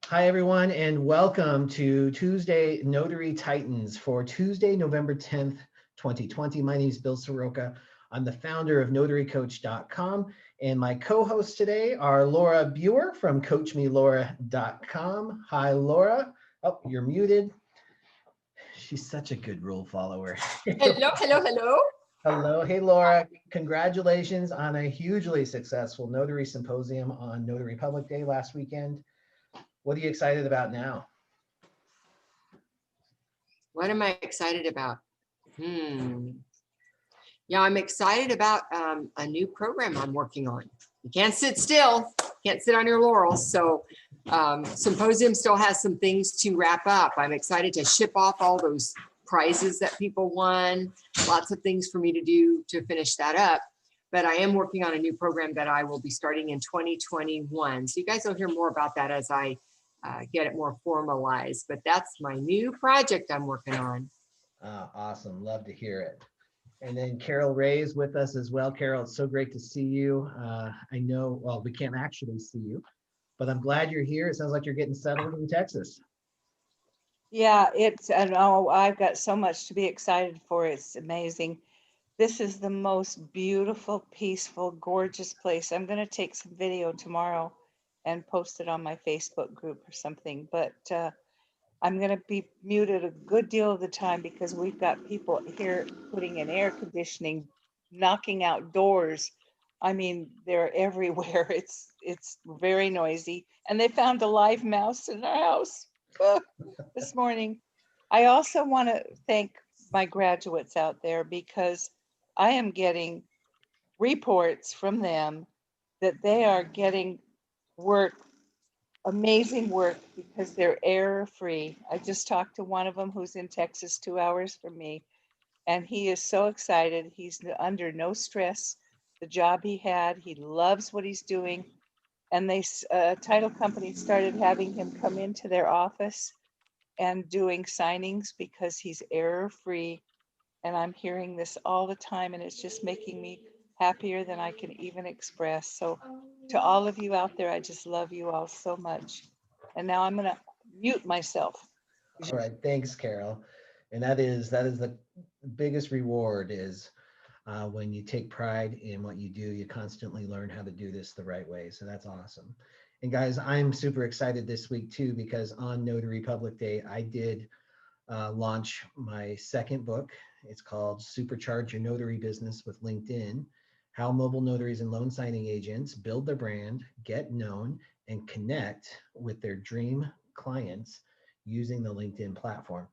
Hi, everyone, and welcome to Tuesday Notary Titans for Tuesday, November 10th, 2020. My name is Bill Soroka. I'm the founder of NotaryCoach.com, and my co-hosts today are Laura Biewer from CoachMeLaura.com. Hi, Laura. Oh, you're muted. She's such a good rule follower. Hello. Hello. Hey, Laura. Congratulations on a hugely successful Notary Symposium on Notary Public Day last weekend. What are you excited about now? What am I excited about? Yeah, I'm excited about a new program I'm working on. You can't sit still, can't sit on your laurels. So Symposium still has some things to wrap up. I'm excited to ship off all those prizes that people won. Lots of things for me to do to finish that up. But I am working on a new program that I will be starting in 2021. So you guys will hear more about that as I get it more formalized. But that's my new project I'm working on. Awesome. Love to hear it. And then Carol Ray is with us as well. Carol, it's so great to see you. I know, well, we can't actually see you, but I'm glad you're here. It sounds like you're getting settled in Texas. Yeah, I've got so much to be excited for. It's amazing. This is the most beautiful, peaceful, gorgeous place. I'm going to take some video tomorrow and post it on my Facebook group or something. But I'm going to be muted a good deal of the time because we've got people here putting in air conditioning, knocking out doors. I mean, they're everywhere. It's very noisy. And they found a live mouse in our house this morning. I also want to thank my graduates out there because I am getting reports from them that they are getting work, amazing work, because they're error-free. I just talked to one of them who's in Texas 2 hours from me, and he is so excited. He's under no stress. The job he had, he loves what he's doing. And they, title company started having him come into their office and doing signings because he's error-free. And I'm hearing this all the time, and it's just making me happier than I can even express. So to all of you out there, I just love you all so much. And now I'm going to mute myself. All right, thanks, Carol. And that is the biggest reward is when you take pride in what you do, you constantly learn how to do this the right way. So that's awesome. And guys, I'm super excited this week too, because on Notary Public Day, I did launch my second book. It's called Supercharge Your Notary Business with LinkedIn: How Mobile Notaries and Loan Signing Agents Build Their Brand, Get Known, and Connect with Their Dream Clients using the LinkedIn platform.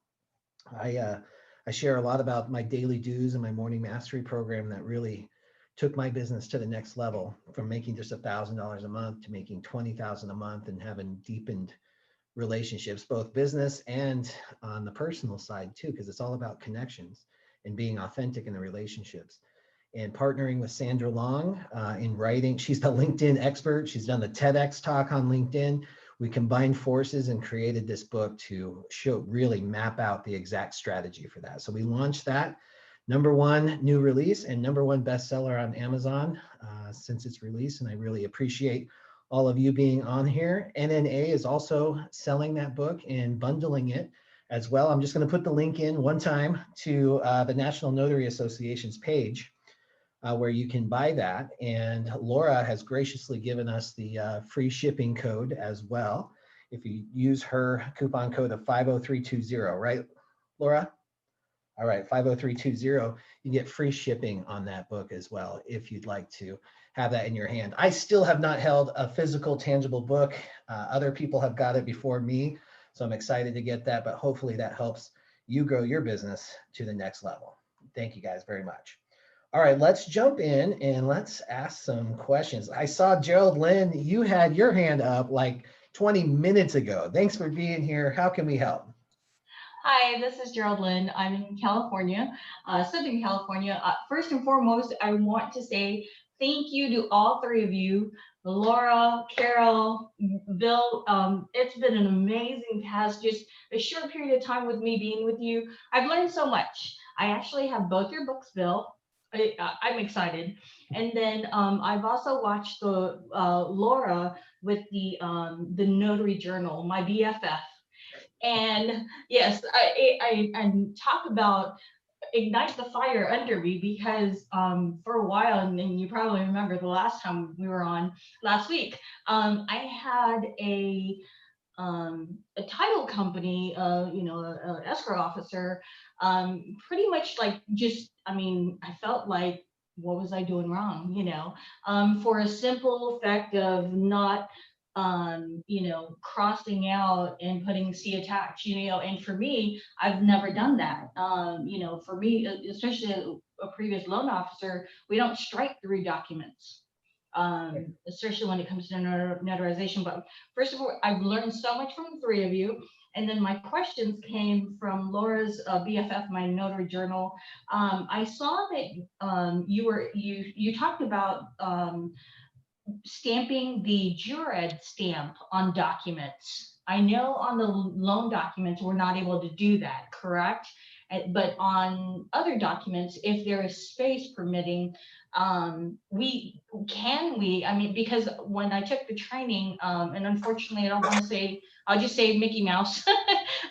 I share a lot about my daily dues and my morning mastery program that really took my business to the next level, from making just $1,000 a month to making $20,000 a month, and having deepened relationships, both business and on the personal side too, because it's all about connections and being authentic in the relationships. And partnering with Sandra Long in writing. She's the LinkedIn expert. She's done the TEDx talk on LinkedIn. We combined forces and created this book to really map out the exact strategy for that. So we launched that. #1 new release and #1 bestseller on Amazon since its release. And I really appreciate all of you being on here. NNA is also selling that book and bundling it as well. I'm just going to put the link in one time to the National Notary Association's page where you can buy that. And Laura has graciously given us the free shipping code as well. If you use her coupon code of 50320, right, Laura? All right, 50320, you get free shipping on that book as well, if you'd like to have that in your hand. I still have not held a physical, tangible book. Other people have got it before me, so I'm excited to get that, but hopefully that helps you grow your business to the next level. Thank you guys very much. All right, let's jump in and let's ask some questions. I saw Gerald Lynn, you had your hand up like 20 minutes ago. Thanks for being here. How can we help? Hi, this is Gerald Lynn. I'm in California, Southern California. First and foremost, I want to say thank you to all three of you, Laura, Carol, Bill. It's been an amazing past, just a short period of time with me being with you. I've learned so much. I actually have both your books, Bill. I'm excited. And then I've also watched the Laura with the Notary Journal, my BFF. And yes, I talk about ignite the fire under me, because for a while, and you probably remember the last time we were on last week, I had a title company, a escrow officer, pretty much like just, I mean, I felt like, what was I doing wrong, for a simple effect of not, crossing out and putting C attached, and for me, I've never done that. For me, especially a previous loan officer, we don't strike through documents, especially when it comes to notarization. But first of all, I've learned so much from the three of you. And then my questions came from Laura's BFF, my notary journal. I saw that you talked about stamping the jurid stamp on documents. I know on the loan documents, we're not able to do that, correct? But on other documents, if there is space permitting, I mean, because when I took the training, and unfortunately, I don't want to say, I'll just say Mickey Mouse.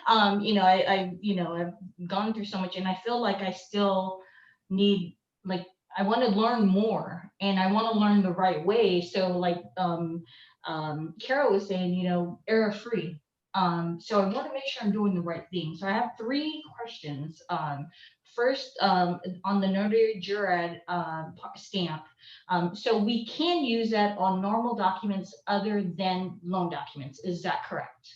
I've gone through so much, and I feel like I still need, like, I want to learn more, and I want to learn the right way. So like Carol was saying, error free. So I want to make sure I'm doing the right thing. So I have three questions. First, on the notary jurid stamp. So we can use that on normal documents other than loan documents. Is that correct?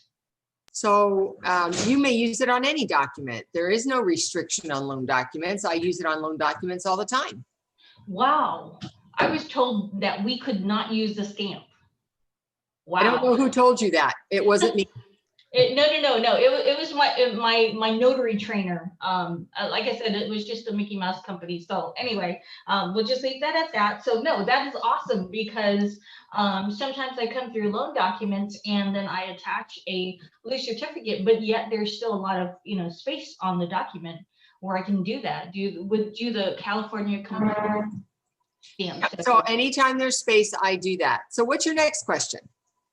So you may use it on any document. There is no restriction on loan documents. I use it on loan documents all the time. Wow. I was told that we could not use the stamp. Wow. I don't know who told you that. It wasn't me. No. It was my notary trainer. Like I said, it was just a Mickey Mouse company. So anyway, we'll just leave that at that. So no, that is awesome, because sometimes I come through loan documents and then I attach a loose certificate, but yet there's still a lot of space on the document where I can do that. Do the California commercial stamps. So anytime there's space, I do that. So what's your next question?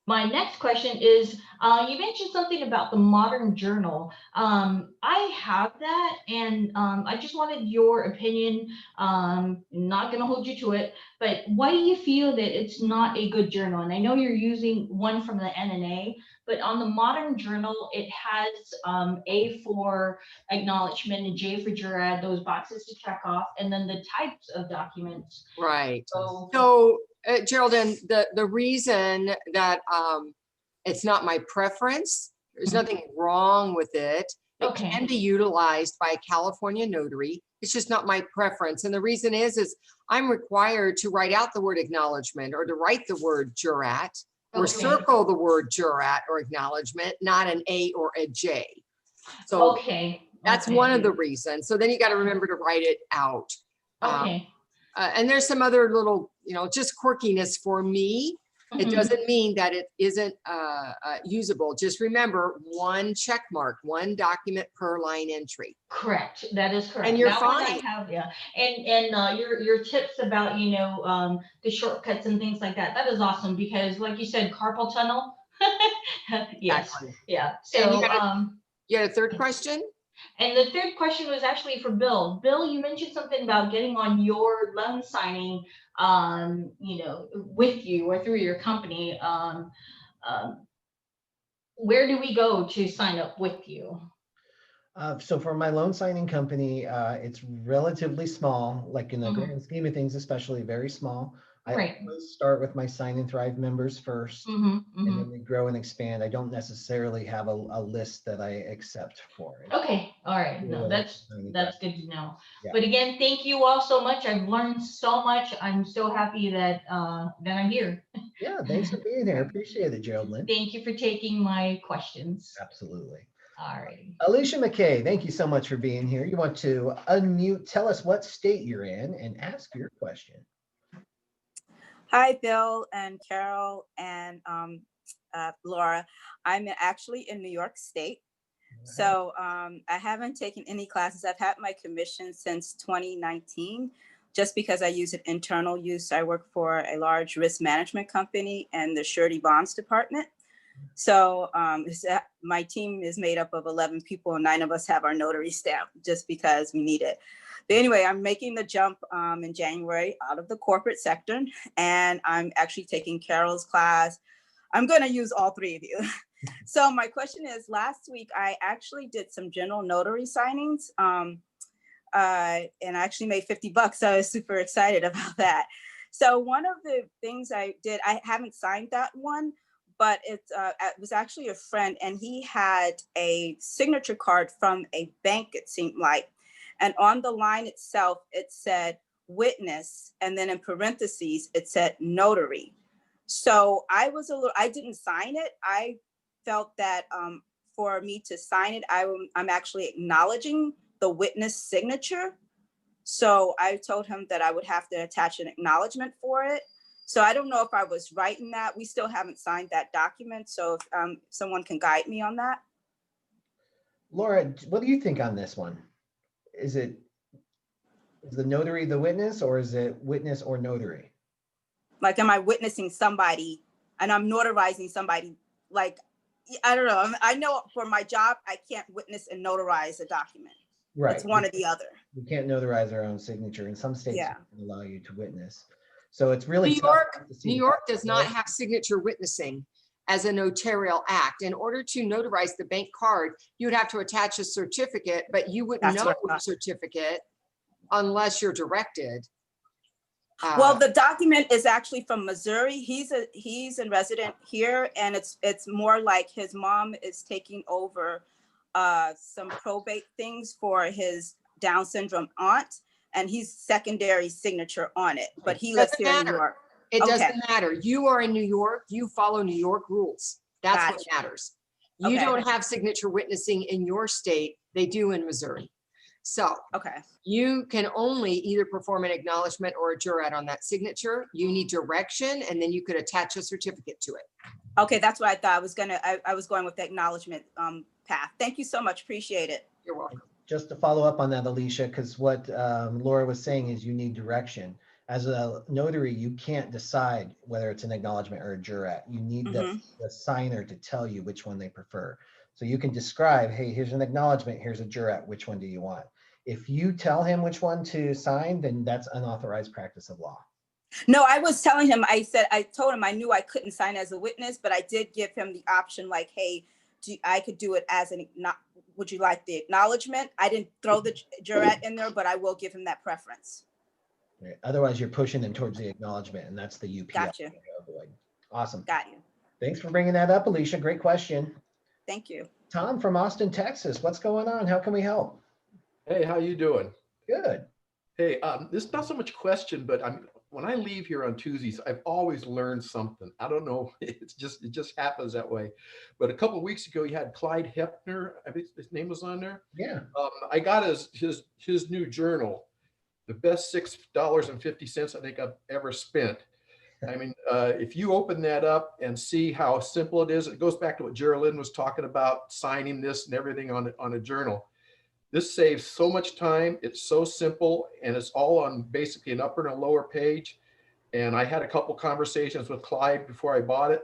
My next question is, you mentioned something about the modern journal. I have that, and I just wanted your opinion. Not going to hold you to it, but why do you feel that it's not a good journal? And I know you're using one from the NNA, but on the modern journal, it has A for acknowledgement and J for jurid, those boxes to check off, and then the types of documents. Right. So Geraldine, the reason that it's not my preference, there's nothing wrong with it. It can be utilized by a California notary. It's just not my preference. And the reason is I'm required to write out the word acknowledgement, or to write the word jurat, or circle the word jurat or acknowledgement, not an A or a J. So that's one of the reasons. So then you got to remember to write it out. And there's some other little, just quirkiness for me. It doesn't mean that it isn't usable. Just remember, one check mark, one document per line entry. Correct. That is correct. And you're fine. And your tips about, the shortcuts and things like that. That is awesome, because like you said, carpal tunnel. Yes. Exactly. Yeah. So you had a third question? And the third question was actually for Bill. Bill, you mentioned something about getting on your loan signing, with you or through your company. Where do we go to sign up with you? So for my loan signing company, it's relatively small, like in the grand scheme of things, especially very small. I always start with my Sign and Thrive members first, and then we grow and expand. I don't necessarily have a list that I accept for it. Okay, all right. No, that's good to know. Yeah. But again, thank you all so much. I've learned so much. I'm so happy that that I'm here. Yeah, thanks for being here. Appreciate it, Geraldine. Thank you for taking my questions. Absolutely. All right. Alicia McKay, thank you so much for being here. You want to unmute, tell us what state you're in, and ask your question. Hi, Bill and Carol and Laura. I'm actually in New York State. So I haven't taken any classes. I've had my commission since 2019, just because I use it internal use. I work for a large risk management company and the surety bonds department. So my team is made up of 11 people and 9 of us have our notary stamp just because we need it. But anyway, I'm making the jump in January out of the corporate sector, and I'm actually taking Carol's class. I'm going to use all 3 of you. So my question is, last week I actually did some general notary signings and I actually made $50. So I was super excited about that. So one of the things I did, I haven't signed that one, but it was actually a friend, and he had a signature card from a bank, it seemed like. And on the line itself, it said witness, and then in parentheses, it said notary. So I didn't sign it. I felt that for me to sign it, I'm actually acknowledging the witness signature. So I told him that I would have to attach an acknowledgement for it. So I don't know if I was right in that. We still haven't signed that document. So if someone can guide me on that. Laura, what do you think on this one? Is the notary the witness, or is it witness or notary? Like, am I witnessing somebody and I'm notarizing somebody? Like, I don't know. I know for my job, I can't witness and notarize a document. Right. It's one or the other. We can't notarize our own signature. In some states, Yeah. it allow you to witness. So it's really New tough York, to see New the York back does not door. have signature witnessing as a notarial act. In order to notarize the bank card, you would have to attach a certificate, but you wouldn't That's know what I the thought. certificate unless you're directed. Well, the document is actually from Missouri. He's a resident here, and it's more like his mom is taking over some probate things for his Down syndrome aunt, and he's secondary signature on it. But he lives Doesn't here in New matter. York. It Okay. doesn't matter. You are in New York. You follow New York rules. That's what Gotcha. matters. You Okay. don't have signature witnessing in your state. They do in Missouri. So Okay. you can only either perform an acknowledgement or a jurat on that signature. You need direction, and then you could attach a certificate to it. Okay, that's what I thought. I was going with the acknowledgement path. Thank you so much. Appreciate it. You're welcome. Just to follow up on that, Alicia, because what Laura was saying is you need direction. As a notary, you can't decide whether it's an acknowledgement or a jurat. You need the signer to tell you which one they prefer. So you can describe, hey, here's an acknowledgement, here's a jurat, which one do you want? If you tell him which one to sign, then that's unauthorized practice of law. No, I was telling him, I told him I knew I couldn't sign as a witness, but I did give him the option, like, hey, I could do it as would you like the acknowledgement? I didn't throw the jurat in there, but I will give him that preference. Right. Otherwise, you're pushing them towards the acknowledgement, and that's the UPL. Gotcha. Avoid. Awesome. Got you. Thanks for bringing that up, Alicia. Great question. Thank you. Tom from Austin, Texas. What's going on? How can we help? Hey, how you doing? Good. Hey, this is not so much a question, but when I leave here on Tuesdays, I've always learned something. I don't know, it just happens that way. But a couple of weeks ago, you had Clyde Hepner. I think his name was on there. Yeah. I got his new journal, the best $6.50 I think I've ever spent. I mean, if you open that up and see how simple it is, it goes back to what Geraldine was talking about, signing this and everything on a journal. This saves so much time. It's so simple, and it's all on basically an upper and a lower page. And I had a couple conversations with Clyde before I bought it.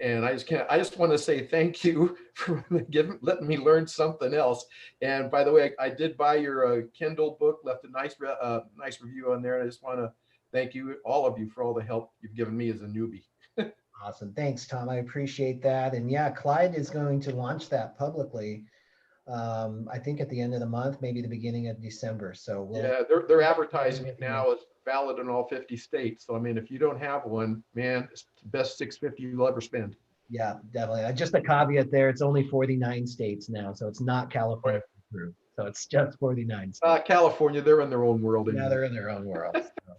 And I just want to say thank you for letting me learn something else. And by the way, I did buy your Kindle book, left a nice review on there. And I just want to thank you, all of you, for all the help you've given me as a newbie. Awesome. Thanks, Tom. I appreciate that. And yeah, Clyde is going to launch that publicly. I think at the end of the month, maybe the beginning of December. So yeah, they're advertising it now. It's valid in all 50 states. So I mean, if you don't have one, man, it's the best $6.50 you'll ever spend. Yeah, definitely. Just a caveat there. It's only 49 states now, so it's not California approved. So it's just 49 states. California, they're in their own world. Yeah, they're in their own world. So.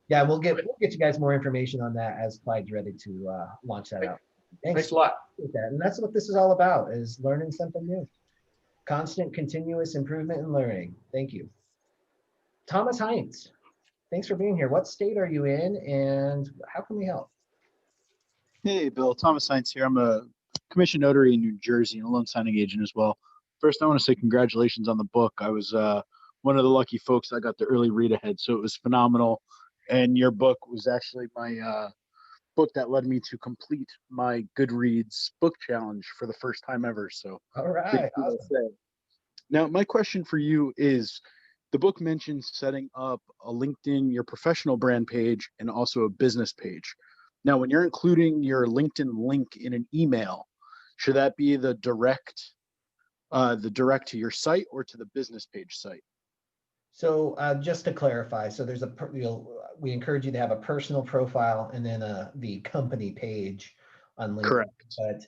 Yeah, we'll get you guys more information on that as Clyde's ready to launch that out. Thanks a lot. And that's what this is all about, is learning something new. Constant, continuous improvement and learning. Thank you. Thomas Heinz, thanks for being here. What state are you in, and how can we help? Hey, Bill. Thomas Heinz here. I'm a commissioned notary in New Jersey and a loan signing agent as well. First, I want to say congratulations on the book. I was one of the lucky folks that got the early read ahead. So it was phenomenal. And your book was actually my book that led me to complete my Goodreads book challenge for the first time ever. So All big right. deal to Awesome. say. Now, my question for you is, the book mentions setting up a LinkedIn, your professional brand page, and also a business page. Now, when you're including your LinkedIn link in an email, should that be the direct to your site or to the business page site? So just to clarify, so there's we encourage you to have a personal profile and then the company page on LinkedIn. Correct. But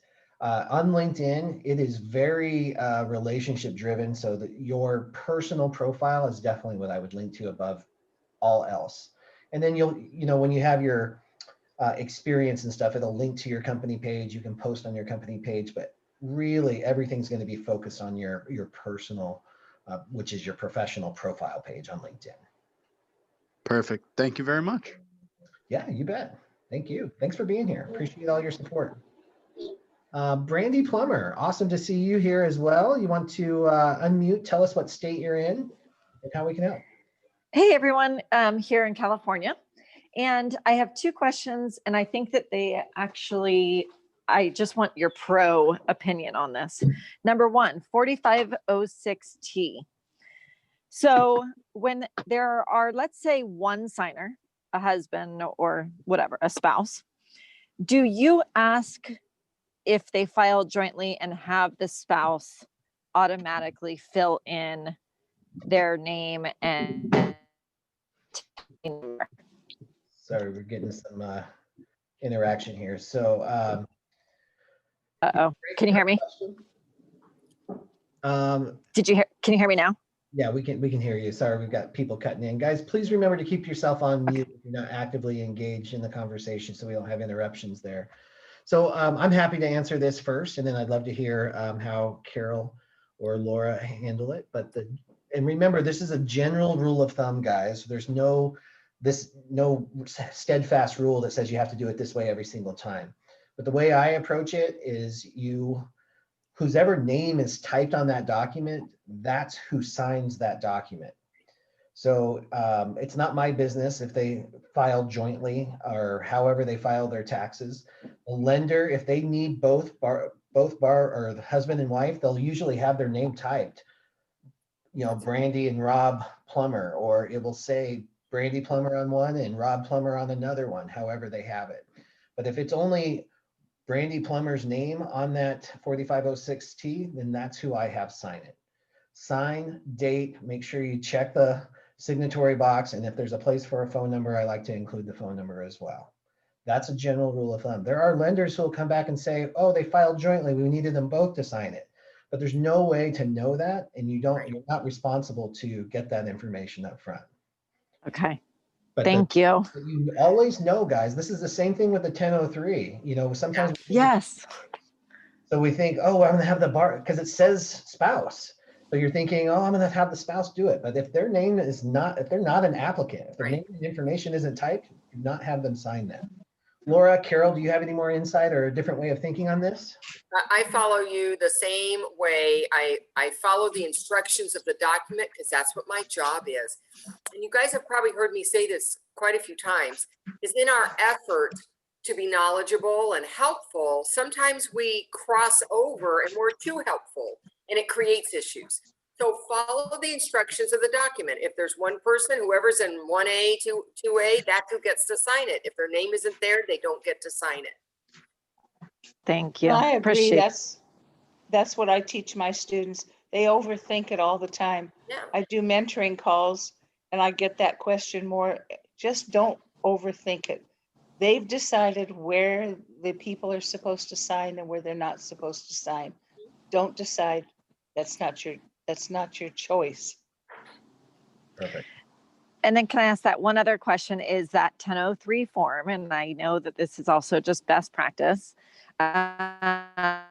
on LinkedIn, it is very relationship driven. So that your personal profile is definitely what I would link to above all else. And then when you have your experience and stuff, it'll link to your company page. You can post on your company page, but really everything's going to be focused on your personal, which is your professional profile page on LinkedIn. Perfect. Thank you very much. Yeah, you bet. Thank you. Thanks for being here. Appreciate all your support. Brandy Plummer, awesome to see you here as well. You want to unmute, tell us what state you're in and how we can help. Hey everyone, here in California. And I have two questions, and I think that I just want your pro opinion on this. Number one, 4506T. So when there are, let's say, one signer, a husband or whatever, a spouse, do you ask if they file jointly and have the spouse automatically fill in their name and number? Sorry, we're getting some interaction here. So, Uh-oh, can you hear me? Can you hear me now? Yeah, we can hear you. Sorry, we've got people cutting in. Guys, please remember to keep yourself on mute if you're not actively engaged in the conversation so we don't have interruptions there. So I'm happy to answer this first, and then I'd love to hear how Carol or Laura handle it. And remember, this is a general rule of thumb, guys. There's no steadfast rule that says you have to do it this way every single time. But the way I approach it is whosever name is typed on that document, that's who signs that document. So it's not my business if they file jointly or however they file their taxes. The lender, if they need both bar or the husband and wife, they'll usually have their name typed. Brandy and Rob Plummer, or it will say Brandy Plummer on one and Rob Plummer on another one, however they have it. But if it's only Brandy Plummer's name on that 4506T, then that's who I have sign it. Sign, date, make sure you check the signatory box, and if there's a place for a phone number, I like to include the phone number as well. That's a general rule of thumb. There are lenders who will come back and say, oh, they filed jointly, we needed them both to sign it. But there's no way to know that, and you're not responsible to get that information up front. Okay. But Thank you. You always know, guys, this is the same thing with the 1003. Sometimes Yes. so we think, oh, I'm gonna have the bar because it says spouse. So you're thinking, oh, I'm gonna have the spouse do it. But if their name is not, if they're not an applicant, if their name and information isn't typed, do not have them sign that. Laura, Carol, do you have any more insight or a different way of thinking on this? I follow you the same way. I follow the instructions of the document because that's what my job is. And you guys have probably heard me say this quite a few times, is in our effort to be knowledgeable and helpful, sometimes we cross over and we're too helpful and it creates issues. So follow the instructions of the document. If there's one person, whoever's in 1A, 2A, that's who gets to sign it. If their name isn't there, they don't get to sign it. Thank you. I agree. Appreciate That's what I teach my students. They overthink it all the time. Yeah. I do mentoring calls and I get that question more. Just don't overthink it. They've decided where the people are supposed to sign and where they're not supposed to sign. Don't decide. That's not your choice. Perfect. And then can I ask that one other question, is that 1003 form, and I know that this is also just best practice, that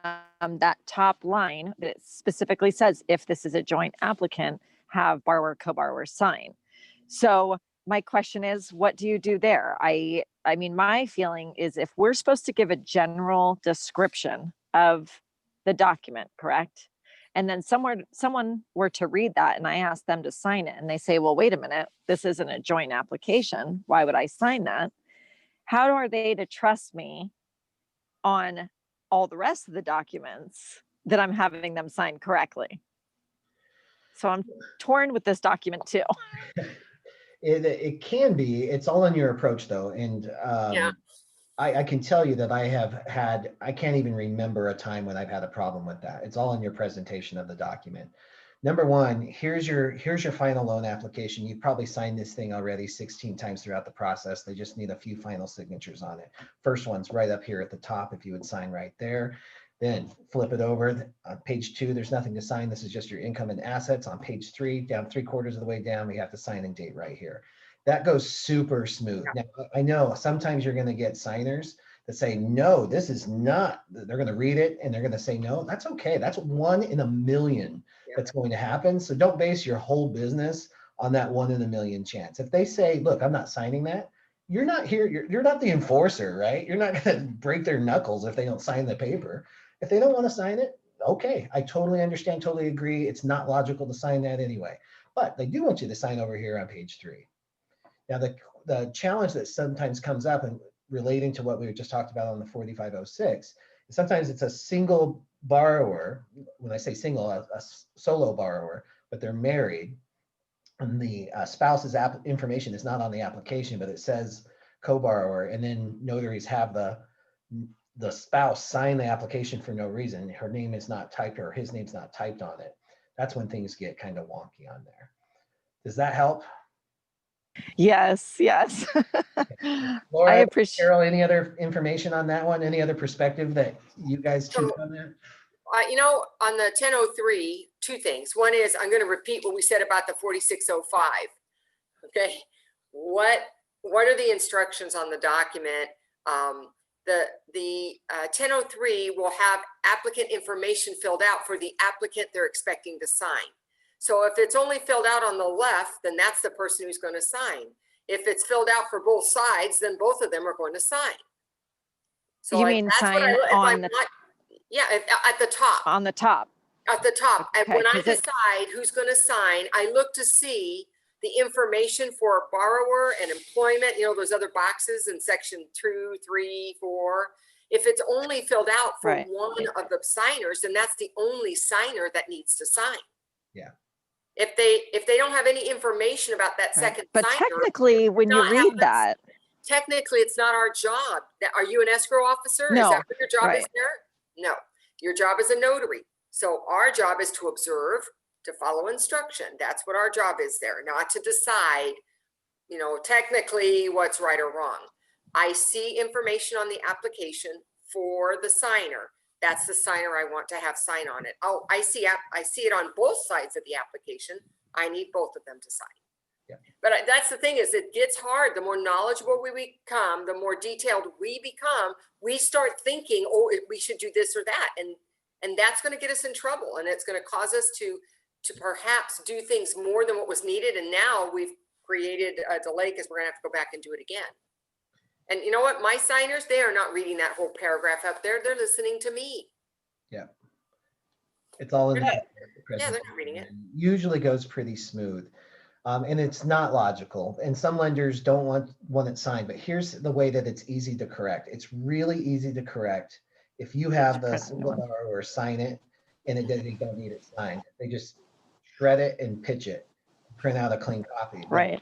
top line that it specifically says, if this is a joint applicant, have borrower, co-borrower sign. So my question is, what do you do there? I mean, my feeling is if we're supposed to give a general description of the document, correct? and then someone were to read that and I asked them to sign it and they say, well, wait a minute, this isn't a joint application. Why would I sign that? How are they to trust me on all the rest of the documents that I'm having them sign correctly? So I'm torn with this document too. It can be. It's all in your approach though. And Yeah. I can tell you that I can't even remember a time when I've had a problem with that. It's all in your presentation of the document. Number one, here's your final loan application. You've probably signed this thing already 16 times throughout the process. They just need a few final signatures on it. First one's right up here at the top, if you would sign right there. Then flip it over. On page 2, there's nothing to sign. This is just your income and assets. On page 3, down 3/4 of the way down, we have the signing date right here. That goes super smooth. Now, I know sometimes you're going to get signers that say, no, this is not, they're going to read it and they're going to say, no, that's okay. That's 1 in a million that's going to happen. So don't base your whole business on that 1 in a million chance. If they say, look, I'm not signing that, you're not here. You're not the enforcer, right? You're not going to break their knuckles if they don't sign the paper. If they don't want to sign it, okay, I totally understand, totally agree. It's not logical to sign that anyway, but they do want you to sign over here on page 3. Now, the challenge that sometimes comes up and relating to what we just talked about on the 4506, sometimes it's a single borrower. When I say single, a solo borrower, but they're married, and the spouse's information is not on the application, but it says co-borrower, and then notaries have the spouse sign the application for no reason. Her name is not typed or his name's not typed on it. That's when things get kind of wonky on there. Does that help? Yes. Laura, I appreciate. Carol, any other information on that one? Any other perspective that you guys choose on that? On the 1003, 2 things. One is I'm going to repeat what we said about the 4605. Okay. What are the instructions on the document? The 1003 will have applicant information filled out for the applicant they're expecting to sign. So if it's only filled out on the left, then that's the person who's going to sign. If it's filled out for both sides, then both of them are going to sign. So You mean sign on the at the top. On the top. At the top. Okay, And when I decide who's going to sign, I look to see the information for borrower and employment, those other boxes in section 2, 3, 4. If it's only filled out for Right. one of the signers, then that's the only signer that needs to sign. Yeah. If they don't have any information about that second But signer, technically, when you read that, technically it's not our job. Are you an escrow officer? No, Is that what your job is right. there? No, your job is a notary. So our job is to observe, to follow instruction. That's what our job is there, not to decide, technically what's right or wrong. I see information on the application for the signer. That's the signer I want to have sign on it. Oh, I see it on both sides of the application. I need both of them to sign. Yeah. But that's the thing is it gets hard. The more knowledgeable we become, the more detailed we become, we start thinking, oh, we should do this or that. And that's going to get us in trouble. And it's going to cause us to perhaps do things more than what was needed. And now we've created a delay because we're going to have to go back and do it again. And you know what? My signers, they are not reading that whole paragraph up there. They're listening to me. Yeah. It's all in Yeah, they're not reading it. Usually goes pretty smooth. And it's not logical. And some lenders don't want it signed, but here's the way that it's easy to correct. It's really easy to correct. If you have the single borrower sign it and they don't need it signed, they just shred it and pitch it, print out a clean copy. Right.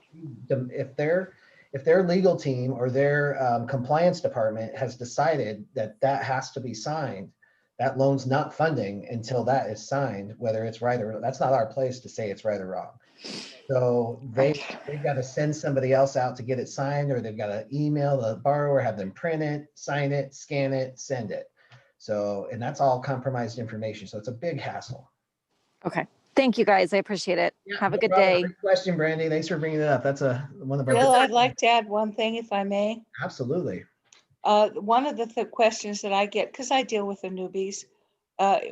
If their legal team or their compliance department has decided that has to be signed, that loan's not funding until that is signed, whether it's right or that's not our place to say it's right or wrong. So they've got to send somebody else out to get it signed, or they've got to email the borrower, have them print it, sign it, scan it, send it. So, and that's all compromised information. So it's a big hassle. Okay. Thank you guys. I appreciate it. Yeah, Have a no good problem. day. Great question, Brandy. Thanks for bringing it up. That's one of our. Bill, I'd like to add one thing if I may. Absolutely. One of the questions that I get, because I deal with the newbies,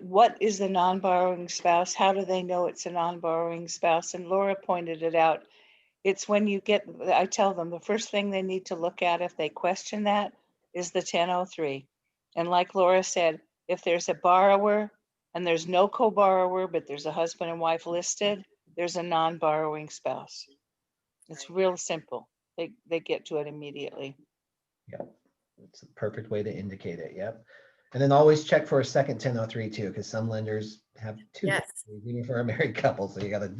what is the non-borrowing spouse? How do they know it's a non-borrowing spouse? And Laura pointed it out. It's when I tell them the first thing they need to look at if they question that is the 1003. And like Laura said, if there's a borrower and there's no co-borrower, but there's a husband and wife listed, there's a non-borrowing spouse. It's real simple. They get to it immediately. Yep. It's a perfect way to indicate it. Yep. And then always check for a second 1003 too, because some lenders have two, Yes. even for a married couple. So you got to.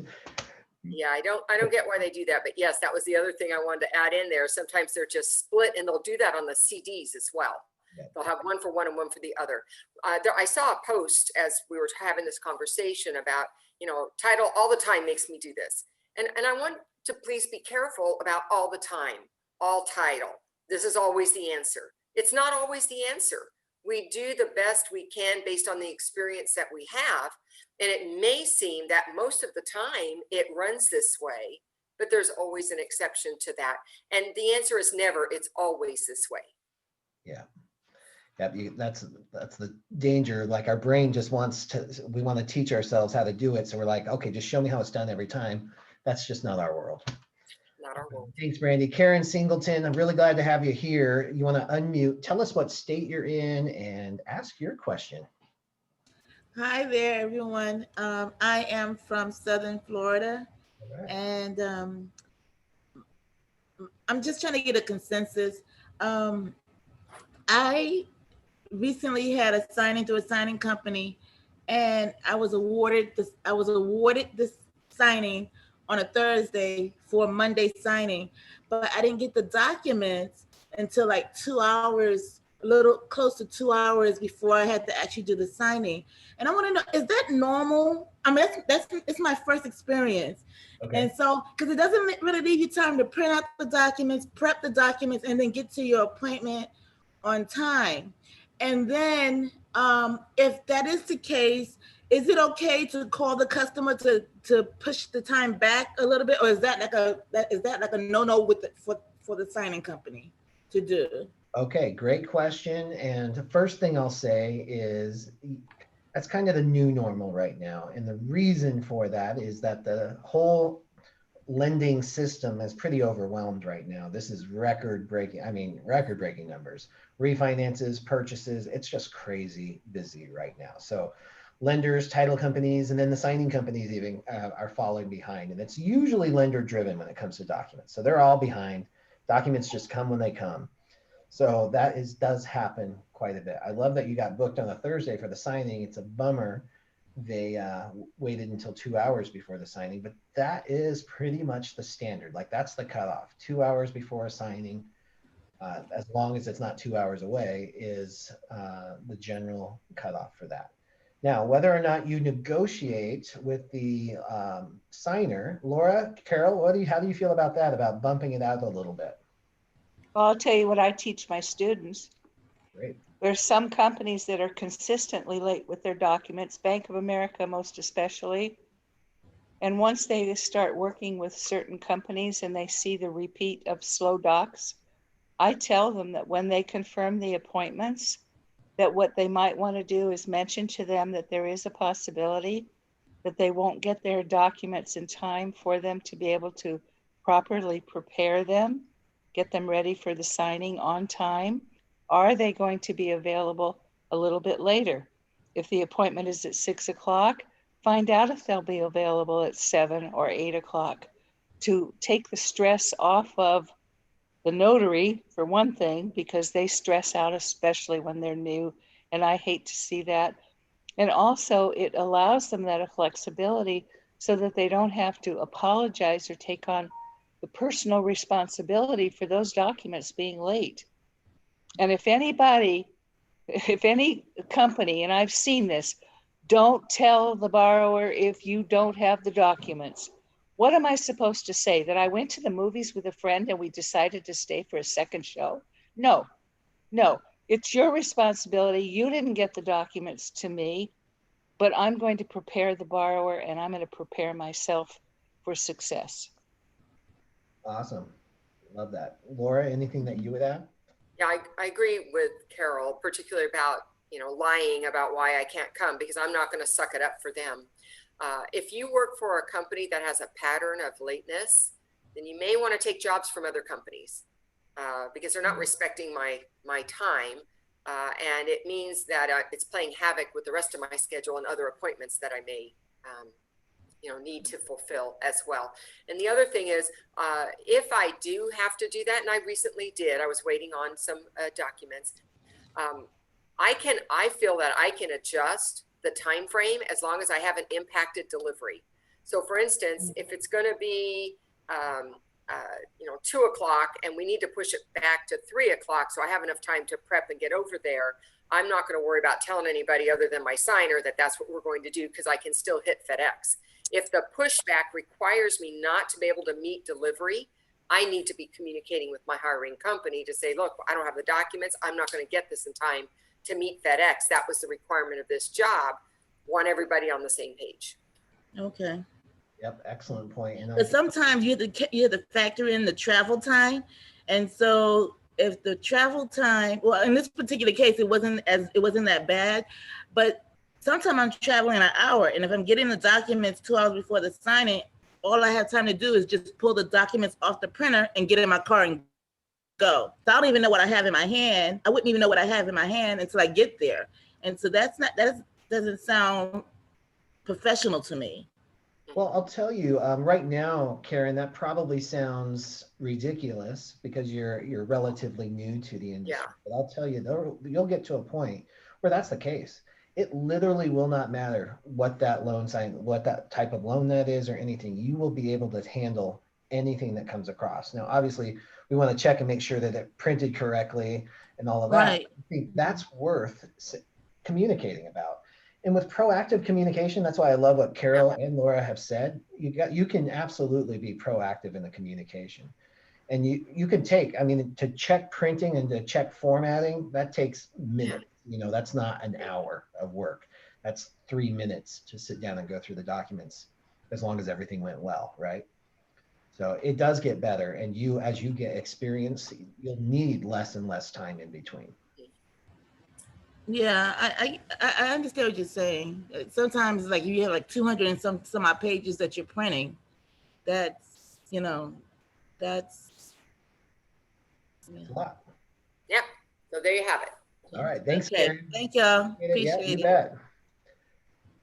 Yeah, I don't get why they do that, but yes, that was the other thing I wanted to add in there. Sometimes they're just split, and they'll do that on the CDs as well. Yeah. They'll have one for one and one for the other. I saw a post as we were having this conversation about, title all the time makes me do this. And I want to please be careful about all the time, all title. This is always the answer. It's not always the answer. We do the best we can based on the experience that we have. And it may seem that most of the time it runs this way, but there's always an exception to that. And the answer is never, it's always this way. Yeah. Yeah, that's the danger. Like our brain just we want to teach ourselves how to do it. So we're like, okay, just show me how it's done every time. That's just not our world. Not our world. Thanks, Brandy. Karen Singleton, I'm really glad to have you here. You want to unmute, tell us what state you're in and ask your question. Hi there, everyone. I am from Southern Florida, All right. and I'm just trying to get a consensus. I recently had a signing to a signing company, and I was awarded this signing on a Thursday for Monday signing, but I didn't get the documents until like 2 hours, a little close to 2 hours before I had to actually do the signing. And I want to know, is that normal? I mean, it's my first experience. Okay. And so, because it doesn't really leave you time to print out the documents, prep the documents, and then get to your appointment on time. And then if that is the case, is it okay to call the customer to push the time back a little bit? Or is that like a no-no for the signing company to do? Okay, great question. And the first thing I'll say is that's kind of the new normal right now. And the reason for that is that the whole lending system is pretty overwhelmed right now. This is record-breaking numbers. Refinances, purchases, it's just crazy busy right now. So lenders, title companies, and then the signing companies even are falling behind. And it's usually lender-driven when it comes to documents. So they're all behind. Documents just come when they come. So that does happen quite a bit. I love that you got booked on a Thursday for the signing. It's a bummer they waited until 2 hours before the signing, but that is pretty much the standard. Like that's the cutoff. 2 hours before a signing, as long as it's not 2 hours away, is the general cutoff for that. Now, whether or not you negotiate with the signer, Laura, Carol, how do you feel about that, about bumping it out a little bit? Well, I'll tell you what I teach my students. Great. There's some companies that are consistently late with their documents, Bank of America most especially. And once they start working with certain companies and they see the repeat of slow docs, I tell them that when they confirm the appointments, that what they might want to do is mention to them that there is a possibility that they won't get their documents in time for them to be able to properly prepare them, get them ready for the signing on time. Are they going to be available a little bit later? If the appointment is at 6 o'clock, find out if they'll be available at 7 or 8 o'clock to take the stress off of the notary, for one thing, because they stress out, especially when they're new. And I hate to see that. And also it allows them that flexibility so that they don't have to apologize or take on the personal responsibility for those documents being late. And if any company, and I've seen this, don't tell the borrower if you don't have the documents. What am I supposed to say? That I went to the movies with a friend and we decided to stay for a second show? No, it's your responsibility. You didn't get the documents to me, but I'm going to prepare the borrower and I'm going to prepare myself for success. Awesome. Love that. Laura, anything that you would add? Yeah, I agree with Carol, particularly about, lying about why I can't come, because I'm not going to suck it up for them. If you work for a company that has a pattern of lateness, then you may want to take jobs from other companies because they're not respecting my time. And it means that it's playing havoc with the rest of my schedule and other appointments that I may need to fulfill as well. And the other thing is, if I do have to do that, and I recently did, I was waiting on some documents. I feel that I can adjust the time frame as long as I haven't impacted delivery. So for instance, if it's going to be 2 o'clock and we need to push it back to 3 o'clock so I have enough time to prep and get over there, I'm not going to worry about telling anybody other than my signer that that's what we're going to do, because I can still hit FedEx. If the pushback requires me not to be able to meet delivery, I need to be communicating with my hiring company to say, look, I don't have the documents. I'm not going to get this in time to meet FedEx. That was the requirement of this job. Want everybody on the same page. Okay. Yep, excellent point. And But sometimes you have to factor in the travel time. And so if the travel time, well, in this particular case, it wasn't that bad, but sometimes I'm traveling an hour, and if I'm getting the documents 2 hours before the signing, all I have time to do is just pull the documents off the printer and get in my car and go. So I don't even know what I have in my hand. I wouldn't even know what I have in my hand until I get there. And so that doesn't sound professional to me. Well, I'll tell you, right now, Karen, that probably sounds ridiculous because you're relatively new to the industry. Yeah. But I'll tell you, you'll get to a point where that's the case. It literally will not matter what that what that type of loan that is or anything. You will be able to handle anything that comes across. Now, obviously, we want to check and make sure that it printed correctly and all of that. Right. I think that's worth communicating about. And with proactive communication, that's why I love what Carol and Laura have said. You can absolutely be proactive in the communication. And you can to check printing and to check formatting, that takes minutes. That's not an hour of work. That's 3 minutes to sit down and go through the documents, as long as everything went well, right? So it does get better. And as you get experience, you'll need less and less time in between. Yeah, I understand what you're saying. Sometimes like you have like 200 and some odd pages that you're printing. That's It's a lot. Yep. So there you have it. All right. Thanks, okay. Karen. Thank y'all. Yeah, Appreciate you it. bet.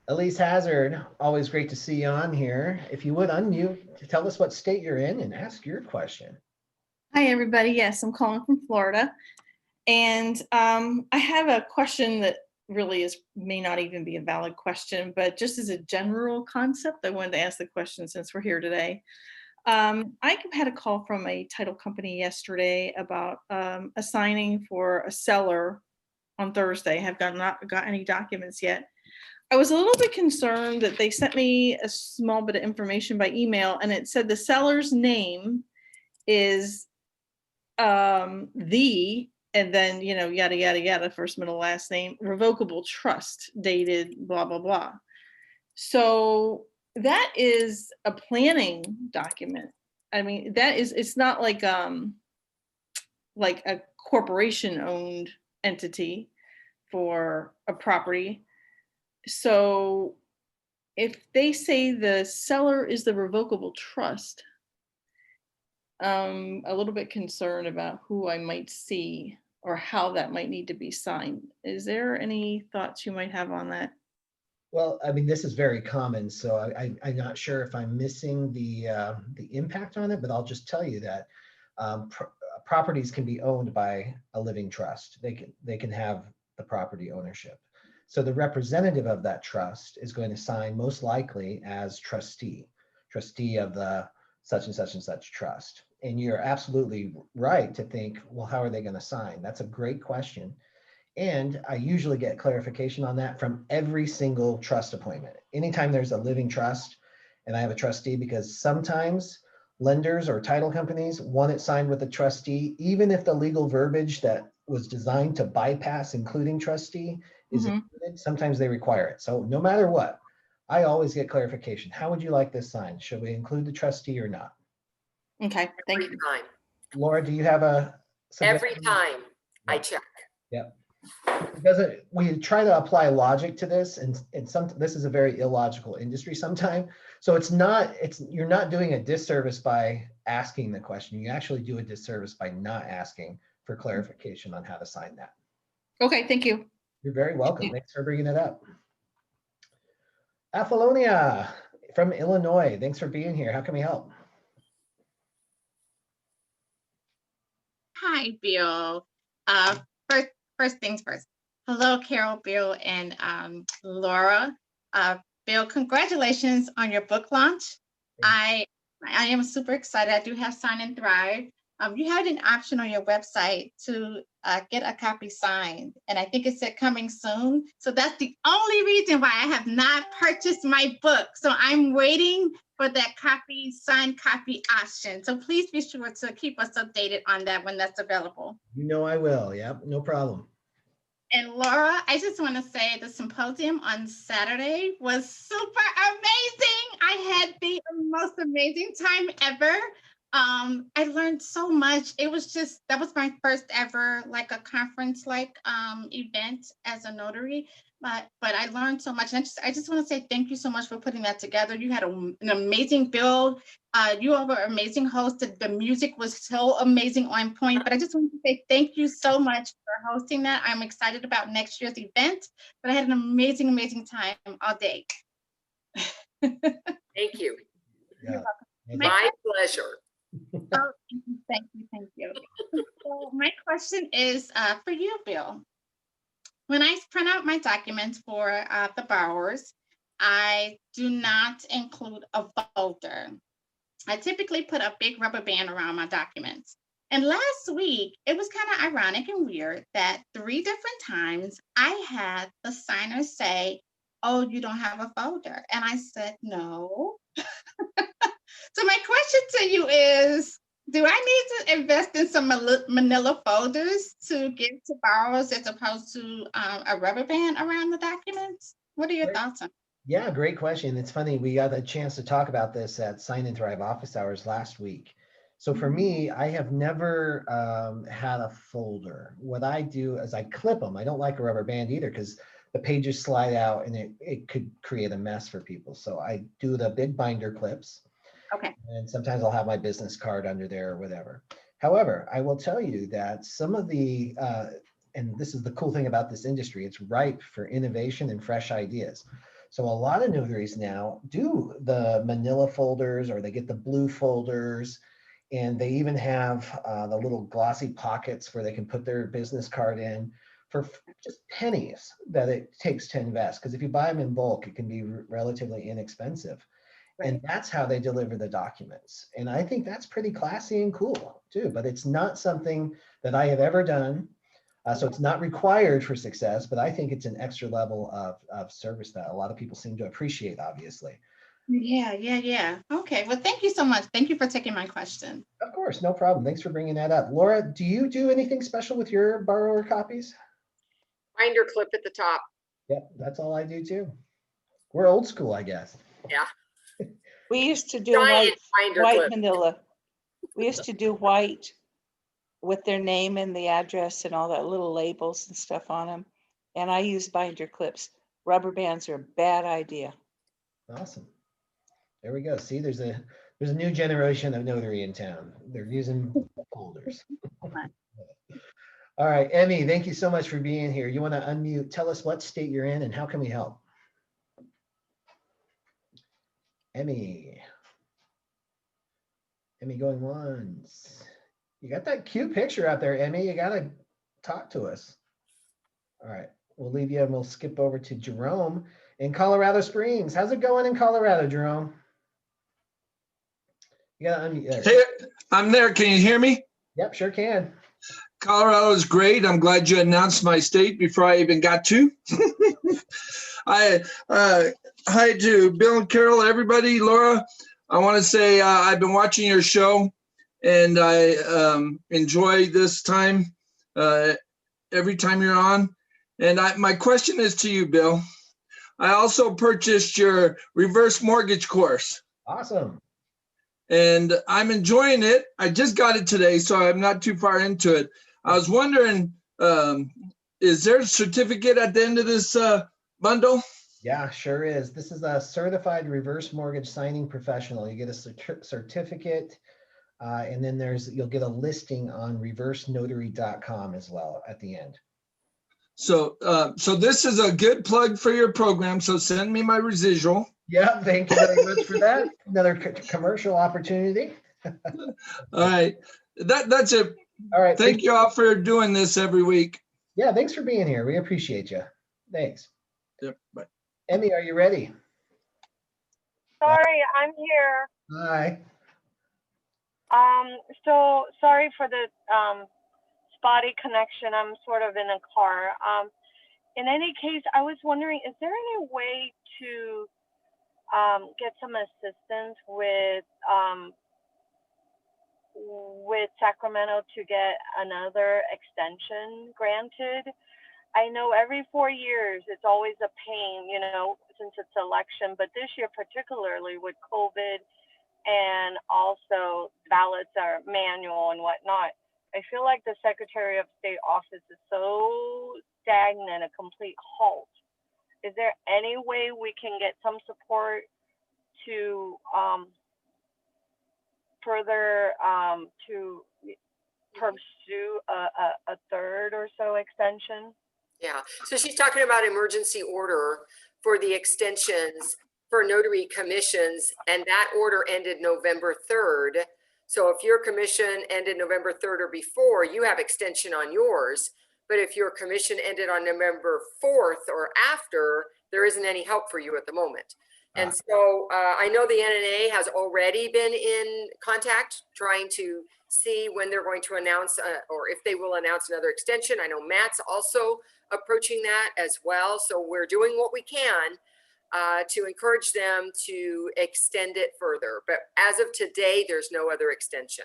Elise Hazard, always great to see you on here. If you would unmute to tell us what state you're in and ask your question. Hi, everybody. Yes, I'm calling from Florida. And I have a question that really may not even be a valid question, but just as a general concept, I wanted to ask the question since we're here today. I had a call from a title company yesterday about assigning for a seller on Thursday. Have not got any documents yet. I was a little bit concerned that they sent me a small bit of information by email, and it said the seller's name is and then, yada, yada, yada, first, middle, last name, revocable trust dated, blah, blah, blah. So that is a planning document. I mean, it's not like a corporation owned entity for a property. So if they say the seller is the revocable trust, I'm a little bit concerned about who I might see or how that might need to be signed. Is there any thoughts you might have on that? Well, I mean, this is very common, so I'm not sure if I'm missing the impact on it, but I'll just tell you that properties can be owned by a living trust. They can have the property ownership. So the representative of that trust is going to sign most likely as trustee of the such and such and such trust. And you're absolutely right to think, well, how are they going to sign? That's a great question. And I usually get clarification on that from every single trust appointment. Anytime there's a living trust and I have a trustee, because sometimes lenders or title companies want it signed with a trustee, even if the legal verbiage that was designed to bypass including trustee is included, sometimes they require it. So no matter what, I always get clarification. How would you like this signed? Should we include the trustee or not? Okay, thank Every you. time. Laura, do you have a Every suggestion? time I check. Yep. We try to apply logic to this, and this is a very illogical industry sometimes. So you're not doing a disservice by asking the question. You actually do a disservice by not asking for clarification on how to sign that. Okay, thank you. You're very welcome. Thanks for bringing it up. Apollonia from Illinois. Thanks for being here. How can we help? Hi, Bill. First things first. Hello, Carol, Bill, and Laura. Bill, congratulations on your book launch. I am super excited. I do have Sign and Thrive. You had an option on your website to get a copy signed, and I think it said coming soon. So that's the only reason why I have not purchased my book. So I'm waiting for that signed copy option. So please be sure to keep us updated on that when that's available. You know I will. Yep, no problem. And Laura, I just want to say the symposium on Saturday was super amazing. I had the most amazing time ever. I learned so much. It was that was my first ever like a conference event as a notary. But I learned so much. And I just want to say thank you so much for putting that together. You had an amazing build. You all were amazing hosts. The music was so amazing, on point. But I just want to say thank you so much for hosting that. I'm excited about next year's event. But I had an amazing, amazing time all day. Thank you. Yeah. My pleasure. Oh, thank you. So my question is for you, Bill. When I print out my documents for the borrowers, I do not include a folder. I typically put a big rubber band around my documents. And last week, it was kind of ironic and weird that 3 different times I had the signer say, "Oh, you don't have a folder." And I said, "No." So my question to you is, do I need to invest in some manila folders to give to borrowers as opposed to a rubber band around the documents? What are your thoughts on? Yeah, great question. It's funny, we got a chance to talk about this at Sign and Thrive office hours last week. So for me, I have never had a folder. What I do is I clip them. I don't like a rubber band either because the pages slide out and it could create a mess for people. So I do the big binder clips. Okay. And sometimes I'll have my business card under there or whatever. However, I will tell you that some of the, and this is the cool thing about this industry, it's ripe for innovation and fresh ideas. So a lot of notaries now do the manila folders, or they get the blue folders, and they even have the little glossy pockets where they can put their business card in for just pennies that it takes to invest. Because if you buy them in bulk, it can be relatively inexpensive. Right. And that's how they deliver the documents. And I think that's pretty classy and cool too, but it's not something that I have ever done. So it's not required for success, but I think it's an extra level of service that a lot of people seem to appreciate, obviously. Yeah. Okay, well, thank you so much. Thank you for taking my question. Of course, no problem. Thanks for bringing that up. Laura, do you do anything special with your borrower copies? Binder clip at the top. Yep, that's all I do too. We're old school, I guess. Yeah. We used to do white manila. We used to do white with their name and the address and all that little labels and stuff on them. And I use binder clips. Rubber bands are a bad idea. Awesome. There we go. See, there's a new generation of notary in town. They're using folders. All right, Emmy, thank you so much for being here. You want to unmute, tell us what state you're in and how can we help? Emmy going once. You got that cute picture out there, Emmy. You got to talk to us. All right, we'll leave you and we'll skip over to Jerome in Colorado Springs. How's it going in Colorado, Jerome? You got to unmute. Hey, I'm there. Can you hear me? Yep, sure can. Colorado is great. I'm glad you announced my state before I even got to. Hi to Bill and Carol, everybody. Laura, I want to say I've been watching your show and I enjoy this time every time you're on. And my question is to you, Bill. I also purchased your reverse mortgage course. Awesome. And I'm enjoying it. I just got it today, so I'm not too far into it. I was wondering, is there a certificate at the end of this bundle? Yeah, sure is. This is a certified reverse mortgage signing professional. You get a certificate, and then you'll get a listing on reversenotary.com as well at the end. So, so this is a good plug for your program. So send me my residual. Yeah, thank you very much for that. Another commercial opportunity. All right. That's it. All right. Thank you all for doing this every week. Yeah, thanks for being here. We appreciate you. Thanks. Yep. Bye. Emmy, are you ready? Sorry, I'm here. Hi. So sorry for the spotty connection. I'm sort of in a car. In any case, I was wondering, is there any way to get some assistance with Sacramento to get another extension granted? I know every 4 years it's always a pain, you know, since it's election, but this year particularly with COVID and also ballots are manual and whatnot, I feel like the Secretary of State office is so stagnant, a complete halt. Is there any way we can get some support to further to pursue a third or so extension? Yeah, so she's talking about emergency order for the extensions for notary commissions, and that order ended November 3rd. So if your commission ended November 3rd or before, you have extension on yours. But if your commission ended on November 4th or after, there isn't any help for you at the moment. And so I know the NNA has already been in contact trying to see when they're going to announce or if they will announce another extension. I know Matt's also approaching that as well. So we're doing what we can to encourage them to extend it further. But as of today, there's no other extension.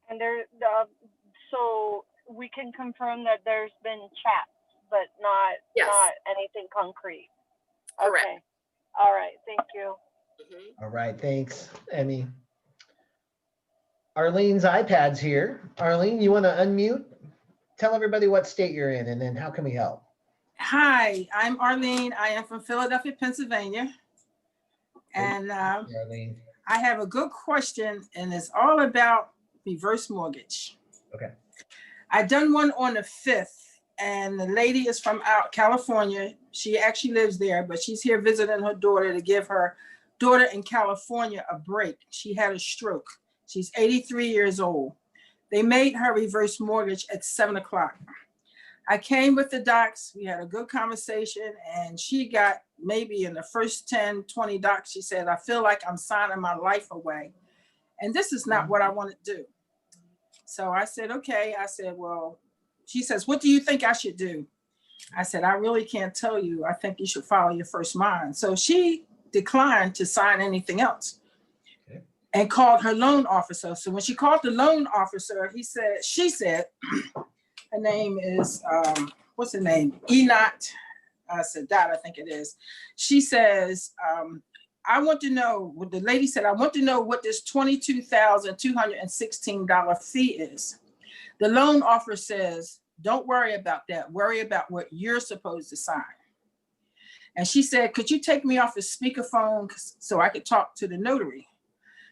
And so we can confirm that there's been chats, but not anything concrete. Correct. Okay. All right. Thank you. All right. Thanks, Emmy. Arlene's iPad's here. Arlene, you want to unmute? Tell everybody what state you're in and then how can we help? Hi, I'm Arlene. I am from Philadelphia, Pennsylvania. And Arlene. I have a good question, and it's all about reverse mortgage. Okay. I done one on the 5th, and the lady is from out California. She actually lives there, but she's here visiting her daughter to give her daughter in California a break. She had a stroke. She's 83 years old. They made her reverse mortgage at 7 o'clock. I came with the docs. We had a good conversation, and she got maybe in the first 10, 20 docs, she said, I feel like I'm signing my life away. And this is not what I want to do. So I said, okay. I said, well, she says, what do you think I should do? I said, I really can't tell you. I think you should follow your first mind. So she declined to sign anything else and called her loan officer. So when she called the loan officer, she said, her name is, what's her name? Enot Sadat, I think it is. She says, I want to know, what the lady said, I want to know what this $22,216 fee is. The loan officer says, don't worry about that. Worry about what you're supposed to sign. And she said, could you take me off the speakerphone so I could talk to the notary?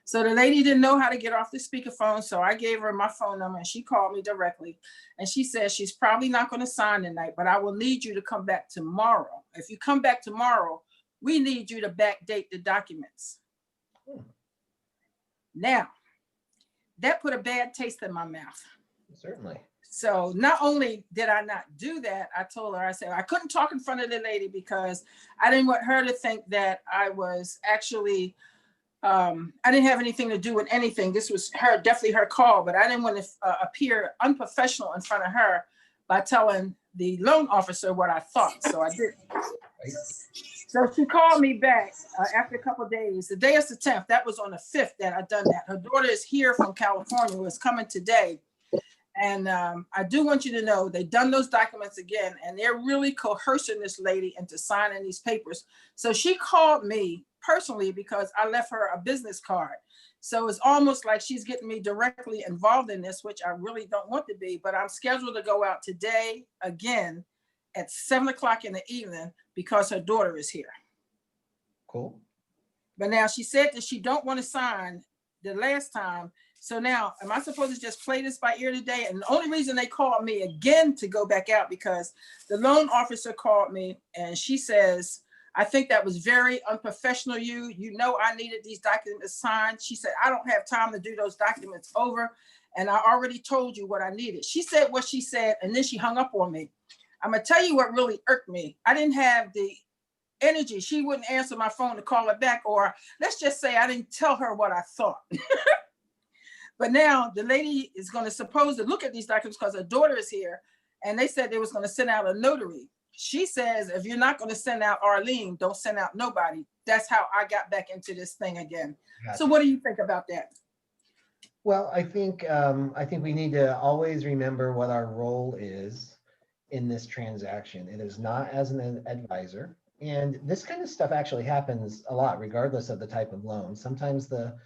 So the lady didn't know how to get off the speakerphone. So I gave her my phone number and she called me directly. And she said, she's probably not going to sign tonight, but I will need you to come back tomorrow. If you come back tomorrow, we need you to backdate the documents. Now, that put a bad taste in my mouth. Certainly. So not only did I not do that, I told her, I said, I couldn't talk in front of the lady because I didn't want her to think that I was actually, I didn't have anything to do with anything. This was definitely her call, but I didn't want to appear unprofessional in front of her by telling the loan officer what I thought. So I did. So she called me back after a couple of days. The day is the 10th. That was on the 5th that I done that. Her daughter is here from California, who is coming today. And I do want you to know they've done those documents again, and they're really coercing this lady into signing these papers. So she called me personally because I left her a business card. So it's almost like she's getting me directly involved in this, which I really don't want to be, but I'm scheduled to go out today again at 7 o'clock in the evening because her daughter is here. Cool. But now she said that she don't want to sign the last time So now, am I supposed to just play this by ear today? And the only reason they called me again to go back out, because the loan officer called me and she says, I think that was very unprofessional. You know, I needed these documents signed. She said, I don't have time to do those documents over. And I already told you what I needed. She said what she said, and then she hung up on me. I'm gonna tell you what really irked me. I didn't have the energy. She wouldn't answer my phone to call her back, or let's just say I didn't tell her what I thought. But now the lady is going to suppose to look at these documents because her daughter is here, and they said they was going to send out a notary. She says, if you're not going to send out Arlene, don't send out nobody. That's how I got back into this thing again. Gotcha. So what do you think about that? Well, I think we need to always remember what our role is in this transaction. It is not as an advisor. And this kind of stuff actually happens a lot, regardless of the type of loan. Sometimes the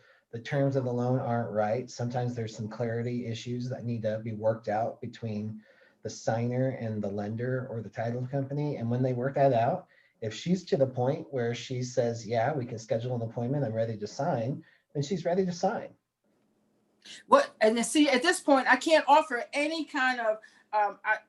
terms of the loan aren't right. Sometimes there's some clarity issues that need to be worked out between the signer and the lender or the title company. And when they work that out, if she's to the point where she says, yeah, we can schedule an appointment, I'm ready to sign, then she's ready to sign. What, and see, at this point, I can't offer any kind of,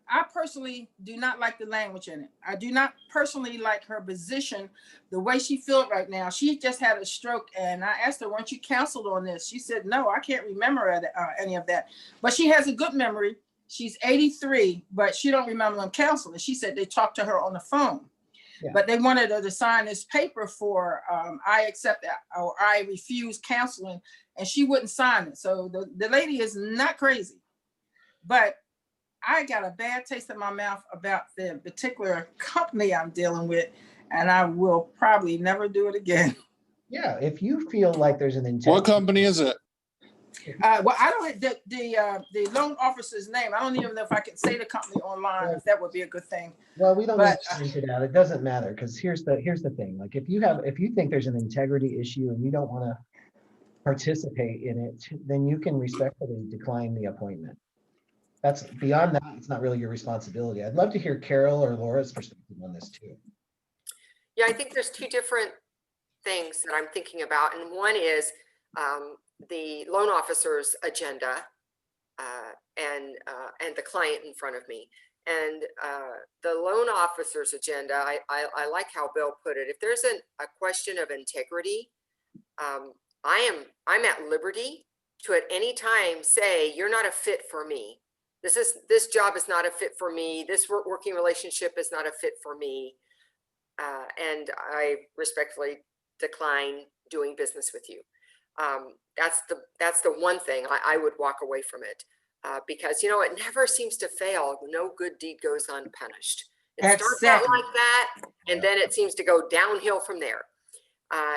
I personally do not like the language in it. I do not personally like her position, the way she feels right now. She just had a stroke, and I asked her, weren't you counseled on this? She said, no, I can't remember any of that. But she has a good memory. She's 83, but she don't remember them counseling. She said they talked to her on the phone. Yeah. But they wanted her to sign this paper for I accept that, or I refuse counseling, and she wouldn't sign it. So the lady is not crazy. But I got a bad taste in my mouth about the particular company I'm dealing with, and I will probably never do it again. Yeah, if you feel like there's an intent. What company is it? Well, I don't the loan officer's name. I don't even know if I can say the company online. If that would be a good thing. Well, we don't need to into that. It doesn't matter, because here's the thing. Like if you think there's an integrity issue and you don't want to participate in it, then you can respectfully decline the appointment. That's beyond that. It's not really your responsibility. I'd love to hear Carol or Laura's perspective on this too. Yeah, I think there's two different things that I'm thinking about, and one is the loan officer's agenda and the client in front of me. And the loan officer's agenda, I like how Bill put it. If there's a question of integrity, I'm at liberty to at any time say, you're not a fit for me. This job is not a fit for me. This working relationship is not a fit for me. And I respectfully decline doing business with you. That's the one thing I would walk away from it, because it never seems to fail. No good deed goes unpunished. It starts out like that, and then it seems to go downhill from there.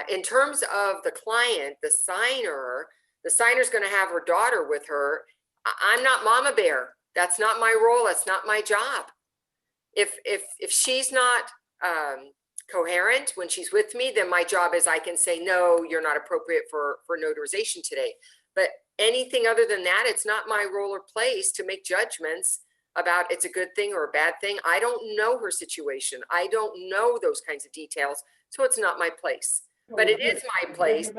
In terms of the client, the signer's going to have her daughter with her. I'm not Mama Bear. That's not my role. That's not my job. If she's not coherent when she's with me, then my job is I can say, no, you're not appropriate for notarization today. But anything other than that, it's not my role or place to make judgments about it's a good thing or a bad thing. I don't know her situation. I don't know those kinds of details. So it's not my place. But it is my place.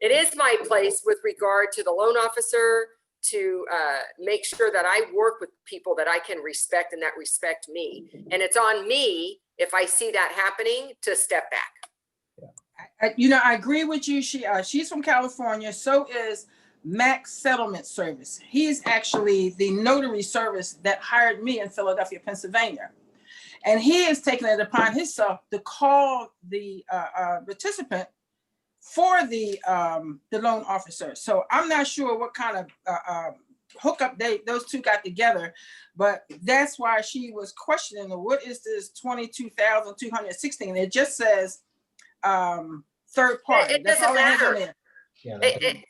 It is my place with regard to the loan officer to make sure that I work with people that I can respect and that respect me. And it's on me, if I see that happening, to step back. I agree with you. She's from California. So is Max Settlement Service. He's actually the notary service that hired me in Philadelphia, Pennsylvania. And he is taking it upon himself to call the participant for the loan officer. So I'm not sure what kind of hookup those two got together, but that's why she was questioning, what is this 22,216? It just says third party. It doesn't matter.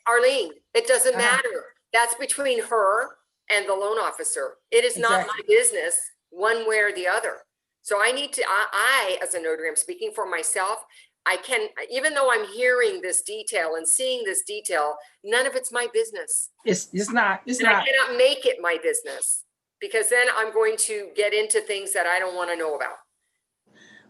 Arlene, it doesn't matter. That's between her and the loan officer. It is not my business one way or the other. So I, as a notary, I'm speaking for myself. I can, even though I'm hearing this detail and seeing this detail, none of it's my business. It's not. I cannot make it my business, because then I'm going to get into things that I don't want to know about.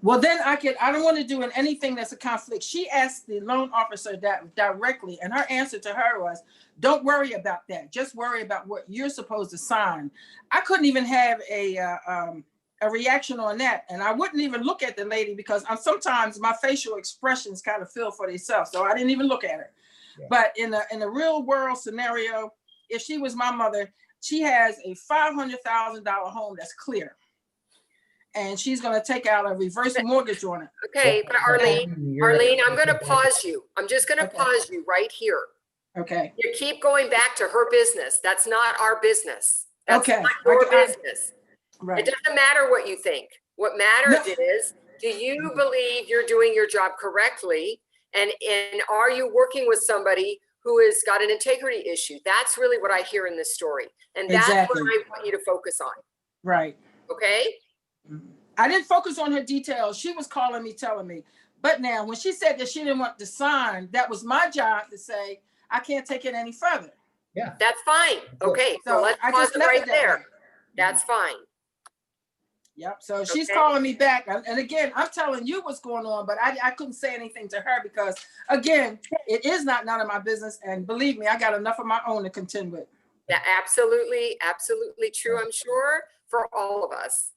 Well, then I don't want to do anything that's a conflict. She asked the loan officer that directly, and her answer to her was, don't worry about that. Just worry about what you're supposed to sign. I couldn't even have a reaction on that. And I wouldn't even look at the lady because sometimes my facial expressions kind of feel for themselves. So I didn't even look at her. Yeah. But in a real world scenario, if she was my mother, she has a $500,000 home that's clear. And she's going to take out a reverse mortgage on it. Okay, but Arlene, I'm going to pause you. I'm just going to pause you right here. Okay. You keep going back to her business. That's not our business. That's not your business. Right. It doesn't matter what you think. What matters is, do you believe you're doing your job correctly? And are you working with somebody who has got an integrity issue? That's really what I hear in this story. And that's what I want you to focus on. Right. Okay? I didn't focus on her details. She was calling me, telling me. But now, when she said that she didn't want to sign, that was my job to say, I can't take it any further. Yeah. That's fine. Okay, so let's pause it right there. That's fine. Yep. So she's calling me back. And again, I'm telling you what's going on, but I couldn't say anything to her because, again, it is not none of my business. And believe me, I got enough of my own to contend with. Yeah, absolutely. Absolutely true, I'm sure, for all of us.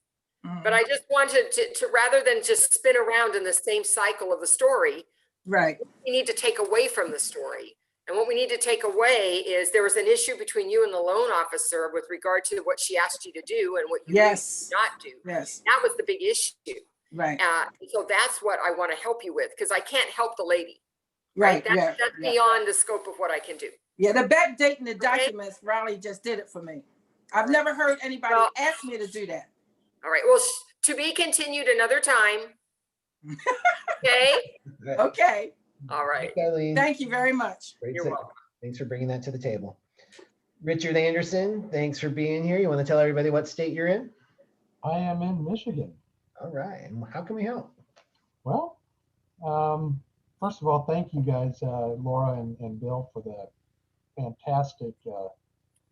But I just wanted to rather than just spin around in the same cycle of the story, right? We need to take away from the story. And what we need to take away is there was an issue between you and the loan officer with regard to what she asked you to do and what you did not do. Yes. That was the big issue. Right. So that's what I want to help you with because I can't help the lady. Right. That's beyond the scope of what I can do. Yeah, the backdating the documents, Riley just did it for me. I've never heard anybody ask me to do that. All right. Well, to be continued another time. Okay. Okay. All right. Thank you very much. You're welcome. Thanks for bringing that to the table. Richard Anderson, thanks for being here. You want to tell everybody what state you're in? I am in Michigan. All right. And how can we help? Well, first of all, thank you guys, Laura and Bill, for the fantastic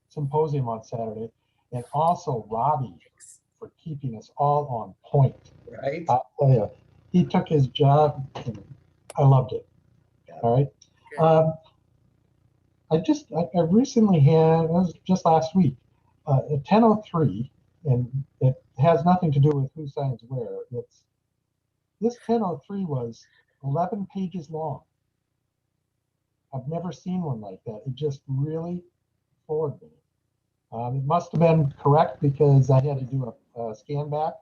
symposium on Saturday. And also Robbie for keeping us all on point. Right. I'll tell you, he took his job and I loved it. All right. I recently had, it was just last week, a 1003, and it has nothing to do with who signs where. This 1003 was 11 pages long. I've never seen one like that. It just really floored me. It must have been correct because I had to do a scan back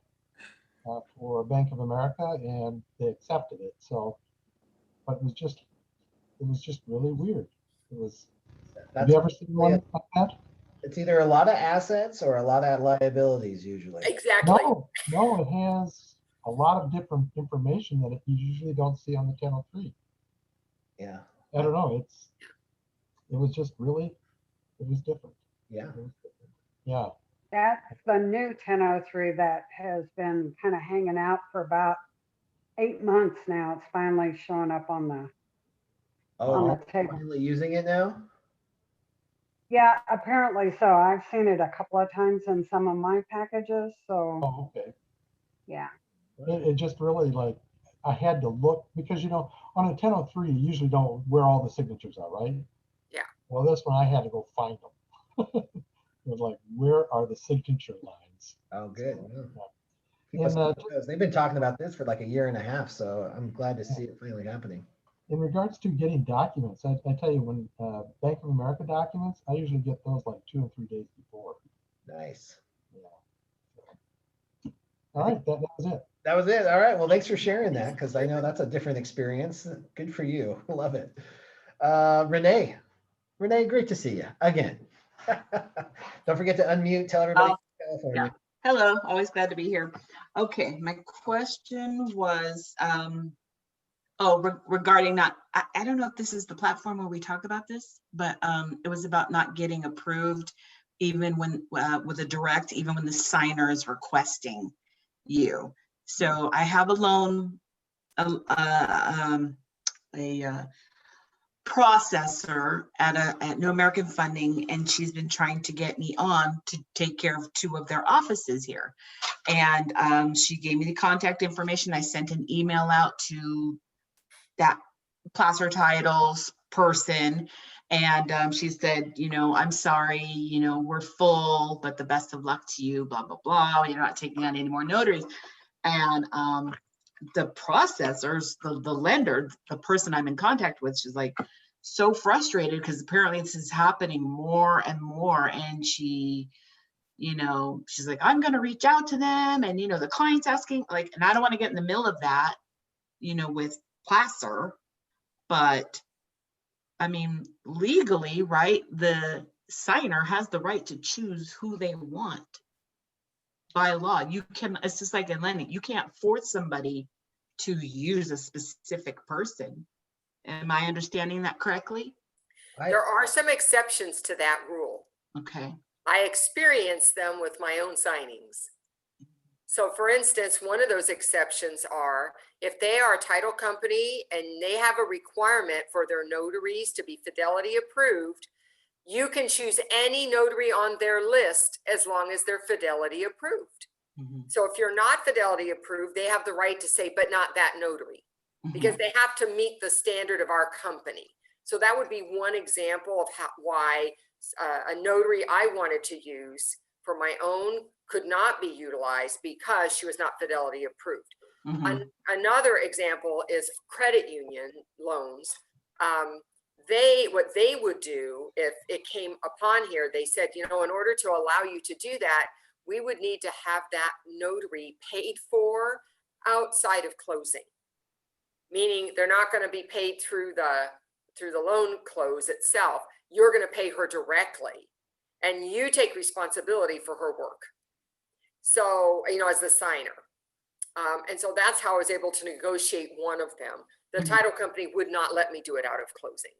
for Bank of America, and they accepted it. So, but it was just really weird. Have you ever seen one like that? It's either a lot of assets or a lot of liabilities usually. Exactly. No, it has a lot of different information that you usually don't see on the 1003. Yeah. I don't know. It was just really, it was different. Yeah. Yeah. That's the new 1003 that has been kind of hanging out for about 8 months now. It's finally showing up on the table. Finally using it now? Yeah, apparently so. I've seen it a couple of times in some of my packages. So. Oh, okay. Yeah. It just really I had to look because on a 1003 you usually don't where all the signatures are, right? Yeah. Well, this one I had to go find them. It was like, where are the signature lines? Oh, good. And, they've been talking about this for like a year and a half, so I'm glad to see it finally happening. In regards to getting documents, I tell you, when Bank of America documents, I usually get those like 2 or 3 days before. Nice. Yeah. All right, that was it. That was it. All right. Well, thanks for sharing that because I know that's a different experience. Good for you. Love it. Renee, great to see you again. Don't forget to unmute. Tell everybody. California. Yeah. Hello. Always glad to be here. Okay. My question was, regarding I don't know if this is the platform where we talk about this, but it was about not getting approved even when with a direct, even when the signer is requesting you. So I have a loan, a processor at New American Funding, and she's been trying to get me on to take care of 2 of their offices here. And she gave me the contact information. I sent an email out to that placer titles person, and she said, you know, I'm sorry, you know, we're full, but the best of luck to you, blah, blah, blah. You're not taking on any more notaries. And the processors, the lender, the person I'm in contact with, she's like so frustrated because apparently this is happening more and more. And she, you know, she's like, I'm going to reach out to them. And, you know, the client's asking, like, and I don't want to get in the middle of that, you know, with Placer. But I mean, legally, right, the signer has the right to choose who they want. By law, you can, it's just like in lending, you can't force somebody to use a specific person. Am I understanding that correctly? There are some exceptions to that rule. Okay. I experienced them with my own signings. So for instance, one of those exceptions are if they are a title company and they have a requirement for their notaries to be Fidelity approved, you can choose any notary on their list as long as they're Fidelity approved. So if you're not Fidelity approved, they have the right to say, but not that notary, because they have to meet the standard of our company. So that would be one example of why a notary I wanted to use for my own could not be utilized because she was not Fidelity approved. Another example is credit union loans. What they would do if it came upon here, they said, you know, in order to allow you to do that, we would need to have that notary paid for outside of closing. Meaning they're not going to be paid through the loan close itself. You're going to pay her directly and you take responsibility for her work. So, you know, as the signer. And so that's how I was able to negotiate one of them. The title company would not let me do it out of closing.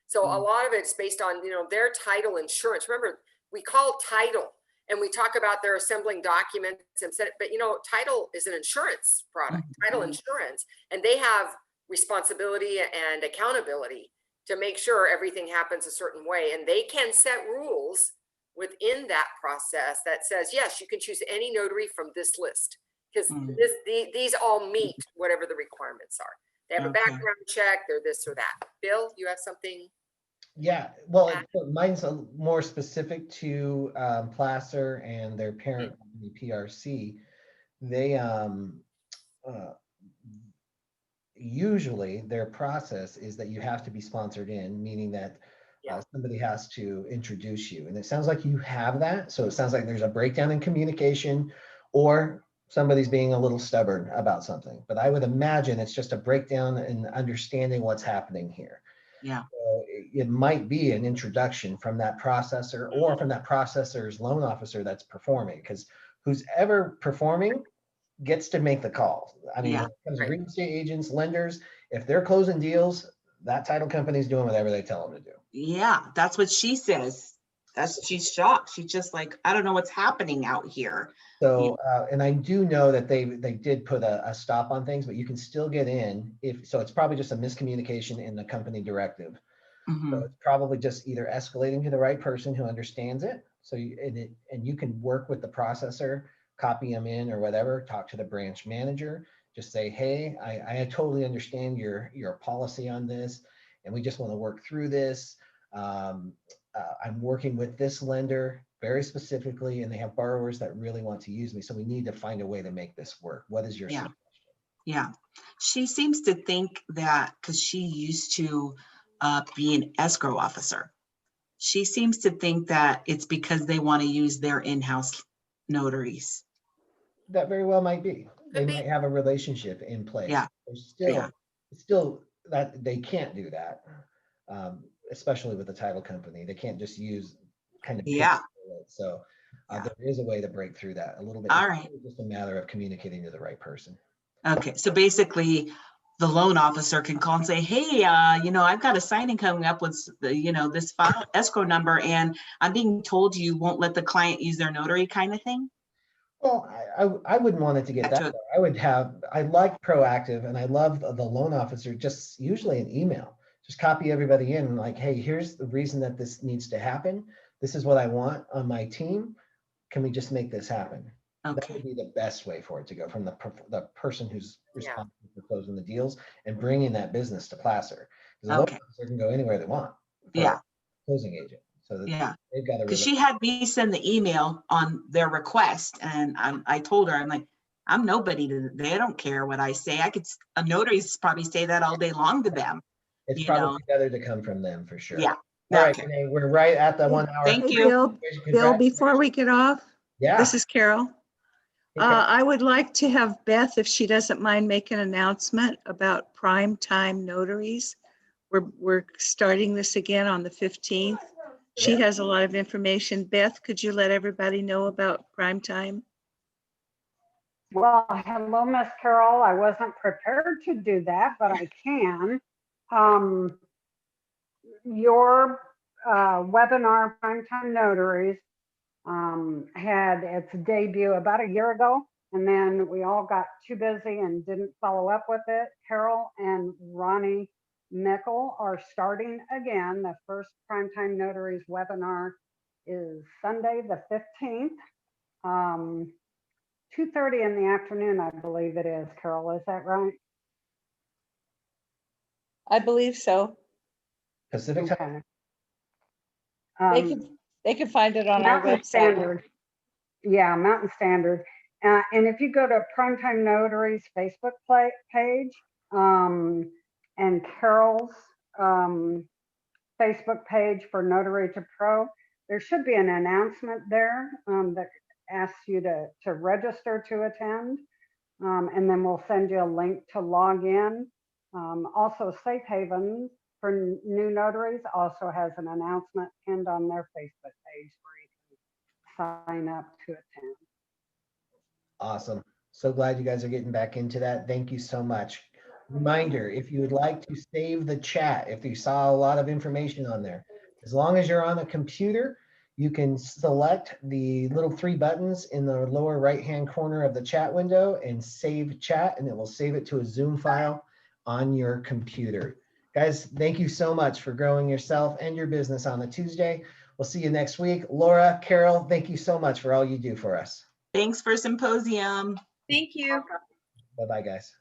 So a lot of it's based on, you know, their title insurance. Remember, we call title and we talk about their assembling documents and said, but you know, title is an insurance product, title insurance, and they have responsibility and accountability to make sure everything happens a certain way. And they can set rules within that process that says, yes, you can choose any notary from this list because these all meet whatever the requirements are. They have a background check, they're this or that. Bill, you have something? Yeah, well, mine's more specific to Placer and their parent company, PRC. They usually their process is that you have to be sponsored in, meaning that somebody has to introduce you. And it sounds like you have that. So it sounds like there's a breakdown in communication or somebody's being a little stubborn about something. But I would imagine it's just a breakdown in understanding what's happening here. Yeah. So it might be an introduction from that processor or from that processor's loan officer that's performing, because who's ever performing gets to make the call. I mean, when it comes to real estate agents, lenders, if they're closing deals, that title company's doing whatever they tell them to do. Yeah, that's what she says. She's shocked. She's just like, I don't know what's happening out here. So, and I do know that they did put a stop on things, but you can still get in so it's probably just a miscommunication in the company directive. So it's probably just either escalating to the right person who understands it. So and you can work with the processor, copy them in or whatever, talk to the branch manager, just say, hey, I totally understand your policy on this, and we just want to work through this. I'm working with this lender very specifically, and they have borrowers that really want to use me. So we need to find a way to make this work. What is your suggestion? Yeah, she seems to think that because she used to be an escrow officer, she seems to think that it's because they want to use their in-house notaries. That very well might be. They might have a relationship in place. Yeah. There's still that they can't do that, especially with the title company. They can't just use kind of So there is a way to break through that a little bit. All right. It's just a matter of communicating to the right person. Okay, so basically, the loan officer can call and say, hey, you know, I've got a signing coming up with this file escrow number, and I'm being told you won't let the client use their notary, kind of thing. Well, I wouldn't want it to get that far. I like proactive, and I love the loan officer, just usually an email. just copy everybody in like, hey, here's the reason that this needs to happen. This is what I want on my team. Can we just make this happen? That would be the best way for it to go, from the person who's responsible for closing the deals and bringing that business to Placer. Because a loan officer can go anywhere they want. Yeah. Closing agent. So Yeah. they've got to. Because she had me send the email on their request, and I told her, I'm like, I'm nobody to, they don't care what I say. A notary's probably say that all day long to them. It's probably better to come from them for sure. Yeah. All right, Renee, we're right at the 1 hour. Thank you. Bill, before we get off, Yeah. This is Carol. I would like to have Beth, if she doesn't mind, make an announcement about prime time notaries. We're starting this again on the 15th. She has a lot of information. Beth, could you let everybody know about prime time? Well, hello, Miss Carol. I wasn't prepared to do that, but I can. Your webinar, Primetime Notaries, had its debut about a year ago, and then we all got too busy and didn't follow up with it. Carol and Ronnie Mickle are starting again. The first Primetime Notaries webinar is Sunday the 15th, 2:30 in the afternoon, I believe it is. Carol, is that right? I believe so. Pacific time. They can find it on our Mountain website. Standard. Yeah, Mountain Standard. And if you go to Primetime Notaries Facebook page and Carol's Facebook page for Notary to Pro, there should be an announcement there that asks you to register to attend. And then we'll send you a link to log in. Also, Safe Haven for new notaries also has an announcement pinned on their Facebook page where you can sign up to attend. Awesome. So glad you guys are getting back into that. Thank you so much. Reminder, if you would like to save the chat, if you saw a lot of information on there, as long as you're on a computer, you can select the little 3 buttons in the lower right-hand corner of the chat window and save chat, and it will save it to a Zoom file on your computer. Guys, thank you so much for growing yourself and your business on a Tuesday. We'll see you next week. Laura, Carol, thank you so much for all you do for us. Thanks for symposium. Thank you. Bye-bye, guys.